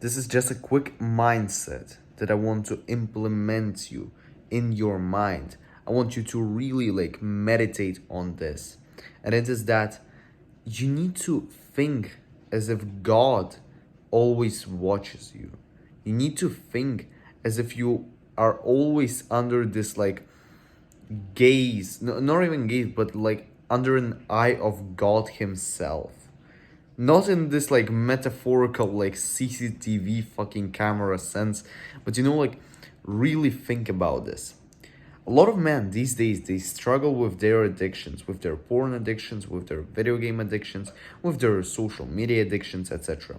This is just a quick mindset that I want to implement you in your mind. I want you to really like meditate on this. And it is that you need to think as if God always watches you. You need to think as if you are always under this like gaze, no, not even gaze, but like under an eye of God Himself. Not in this like metaphorical like CCTV fucking camera sense, but like really think about this. A lot of men these days, they struggle with their addictions, with their porn addictions, with their video game addictions, with their social media addictions, etc.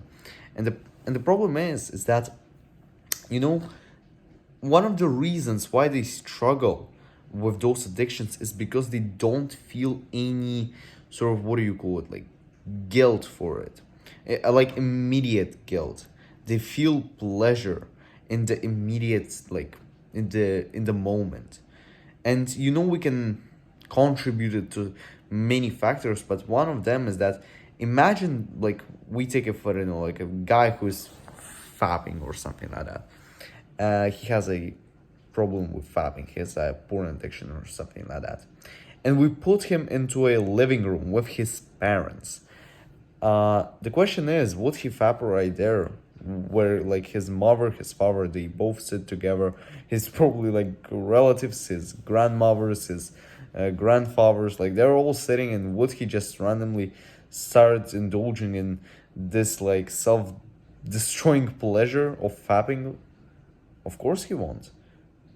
And the problem is that you know one of the reasons why they struggle with those addictions is because they don't feel any sort of, what do you call it, like guilt for it. Like immediate guilt. They feel pleasure in the immediate, like in the moment. And we can contribute it to many factors, but one of them is that, imagine like we take it for like a guy who's fapping or something like that. He has a problem with fapping. He has a porn addiction or something like that. And we put him into a living room with his parents. The question is, would he fap right there? Where like his mother, his father, they both sit together. His probably like relatives, his grandmothers, his grandfathers, like they're all sitting, and would he just randomly start indulging in this like self-destroying pleasure of fapping? Of course he won't.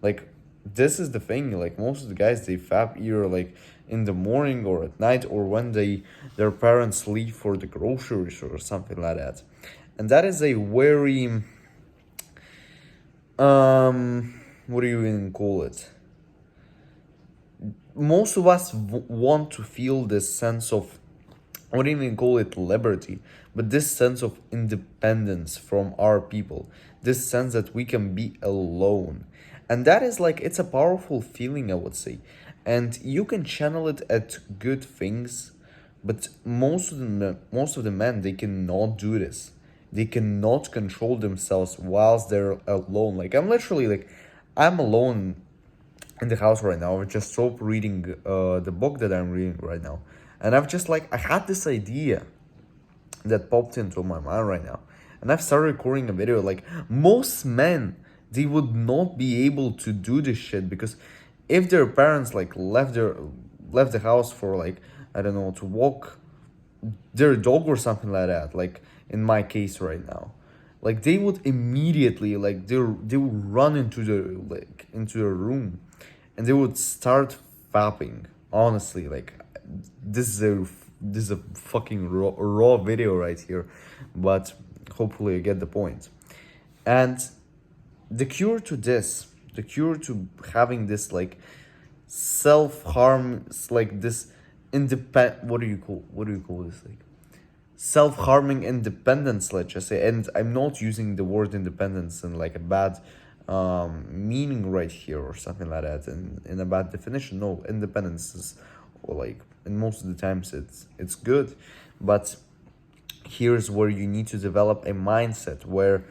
Like, this is the thing. Like, most of the guys, they fap either like in the morning or at night, or when their parents leave for the groceries or something like that. And that is a very what do you even call it? Most of us want to feel this sense of, I wouldn't even call it liberty, but this sense of independence from our people, this sense that we can be alone. And that is like, it's a powerful feeling, I would say. And you can channel it at good things, but most of the men, they cannot do this. They cannot control themselves whilst they're alone. Like, I'm alone in the house right now. I just stopped reading the book that I'm reading right now. And I had this idea that popped into my mind right now. And I've started recording a video. Like, most men, they would not be able to do this shit, because if their parents like left the house for like, I don't know, to walk their dog or something like that, like in my case right now, like they would immediately, like they would run into the room, and they would start fapping. Honestly, like this is a fucking raw video right here, but hopefully you get the point. And the cure to having this like self harm, like this independent, what do you call this, like self harming independence, let's just say. And I'm not using the word independence in like a bad meaning right here or something like that, in a bad definition. No, independence is, or like, and most of the times it's good, but here's where you need to develop a mindset where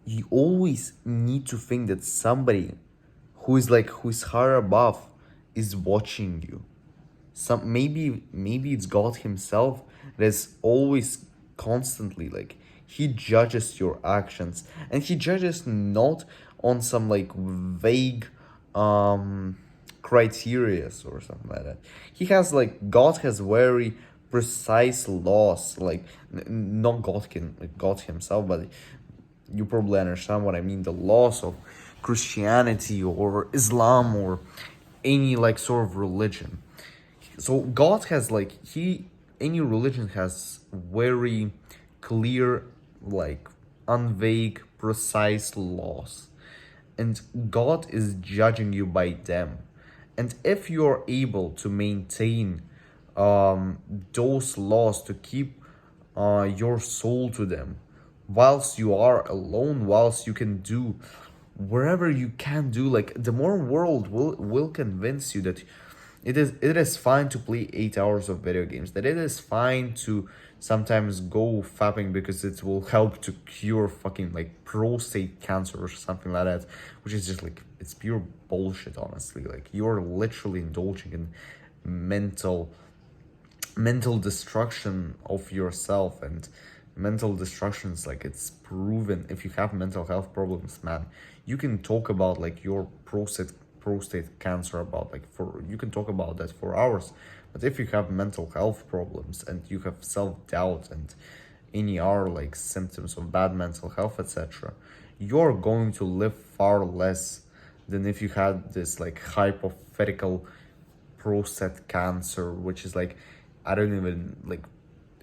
you always need to think that somebody who's higher above is watching you. Maybe it's God Himself that's always constantly, like, He judges your actions, and He judges not on some like vague criterias or something like that. God has very precise laws, like not God Himself, but you probably understand what I mean. The laws of Christianity or Islam or any like sort of religion. So God has any religion has very clear, like unvague, precise laws, and God is judging you by them. And if you're able to maintain those laws, to keep your soul to them, whilst you are alone, whilst you can do wherever you can do, like the modern world will convince you that it is fine to play 8 hours of video games, that it is fine sometimes go fapping because it will help to cure fucking like prostate cancer or something like that, which is just like, it's pure bullshit, honestly. Like, you're literally indulging in mental destruction of yourself. And mental destruction is like, it's proven, if you have mental health problems, man, you can talk about like your prostate cancer about like, for you can talk about that for hours. But if you have mental health problems and you have self-doubt and any other like symptoms of bad mental health, etc., you're going to live far less than if you had this like hypothetical prostate cancer, which is like, I don't even like,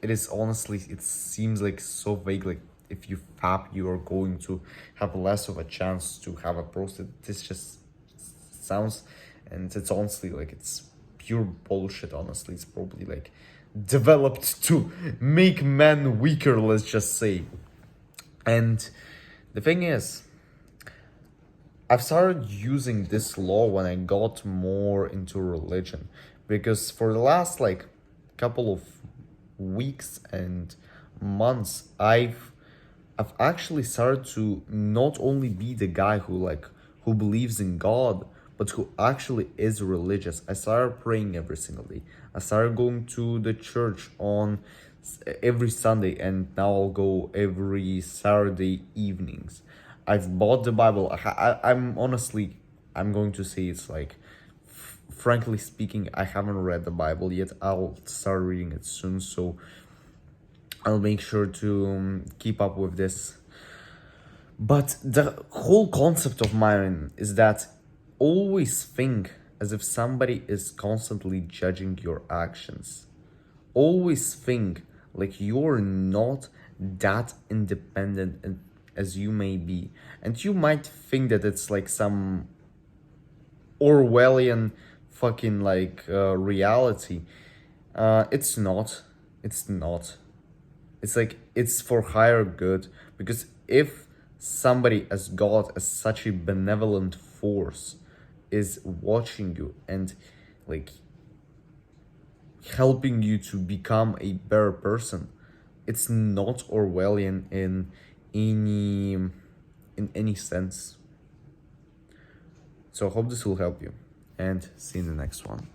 it is honestly, it seems like so vague. Like, if you fap, you are going to have less of a chance to have a prostate. This just sounds, and it's honestly like, it's pure bullshit, honestly. It's probably like developed to make men weaker, let's just say. And the thing is, I've started using this law when I got more into religion, because for the last like couple of weeks and months, I've actually started to not only be the guy who believes in God, but who actually is religious. I started praying every single day. I started going to the church on every Sunday, and now I'll go every Saturday evenings. I've bought the Bible. I'm honestly, I'm going to say it's like, frankly speaking, I haven't read the Bible yet. I'll start reading it soon, so I'll make sure to keep up with this. But the whole concept of mine is that always think as if somebody is constantly judging your actions. Always think like you're not that independent as you may be. And you might think that it's like some Orwellian fucking like reality. It's not. It's not. It's like, it's for higher good, because if somebody as God, as such a benevolent force, is watching you and like helping you to become a better person, it's not Orwellian any in any sense. So I hope this will help you, and see you in the next one.